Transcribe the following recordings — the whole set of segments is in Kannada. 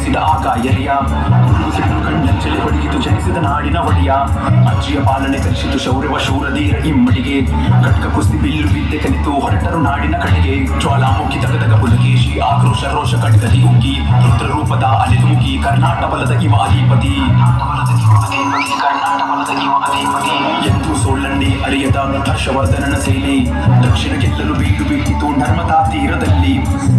ತೋರಿಸಿದ ಆಗ ಎಲೆಯ ಕಣ್ಣಂಚಲಿ ಹೊಡೆಯಿತು ಜನಿಸಿದ ನಾಡಿನ ಒಡೆಯ ಅಜ್ಜಿಯ ಪಾಲನೆ ಕಲಿಸಿತು ಶೌರ್ಯವ ಶೂರಧೀರ ಇಮ್ಮಡಿಗೆ ಖಡ್ಗ ಕುಸ್ತಿ ಬಿಲ್ಲು ವಿದ್ಯೆ ಕಲಿತು ಹೊರಟರು ನಾಡಿನ ಕಡೆಗೆ ಜ್ವಾಲಾಮುಖಿ ತಗದಗ ಪುಲಕೇಶಿ ಆಕ್ರೋಶ ರೋಷ ಖಡ್ಗದಿ ಉಗ್ಗಿ ರುದ್ರ ರೂಪದ ಅಲೆದು ಮುಗಿ ಕರ್ನಾಟ ಬಲದ ಇವ ಅಧಿಪತಿ ಎಂದು ಸೋಳಣ್ಣೆ ಅರಿಯದ ಹರ್ಷವರ್ಧನನ ಸೇನೆ ದಕ್ಷಿಣ ಗೆಲ್ಲಲು ಬೀಡು ಬಿಟ್ಟಿತು ನರ್ಮದಾ ತೀರದಲ್ಲಿ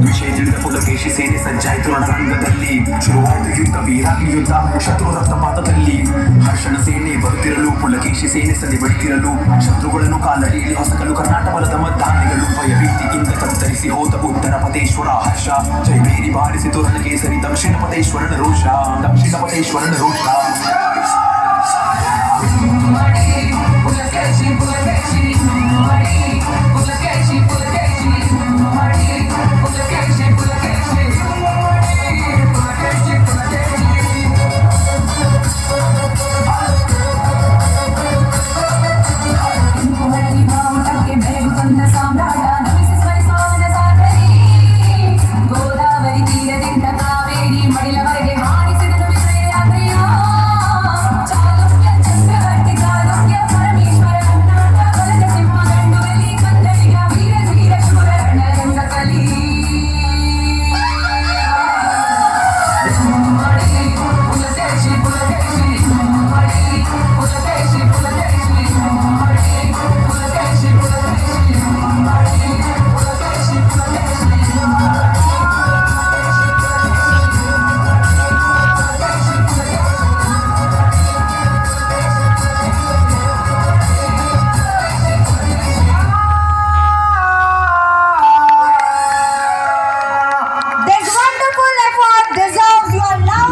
ವಿಷಯ ತಿಳಿದ ಪುಲಕೇಶಿ ಸೇನೆ ಸಜ್ಜಾಯಿತು ರಣರಂಗದಲ್ಲಿ ಶುರುವಾಯಿತು ಯುದ್ಧ ವೀರಾಗ್ನಿ ಯುದ್ಧ ಶತ್ರು ರಕ್ತಪಾತದಲ್ಲಿ ಹರ್ಷಣ ಸೇನೆ ಬರುತ್ತಿರಲು ಪುಲಕೇಶಿ ಸೇನೆ ಸದಿ ಬಡಿತಿರಲು ಶತ್ರುಗಳನ್ನು ಕಾಲಡಿಯಲ್ಲಿ ಹೊಸಕಲು ಕರ್ನಾಟ ಬಲದ ಮದ್ದಾನೆಗಳು ಭಯಭೀತಿಯಿಂದ ತತ್ತರಿಸಿ ಹೋದ ಉತ್ತರ ಪದೇಶ್ವರ ಹರ್ಷ ಜೈಬೇರಿ ಬಾರಿಸಿತು ರಣಕೇಸರಿ ದಕ್ಷಿಣ ಪದೇಶ್ವರನ ರೋಷ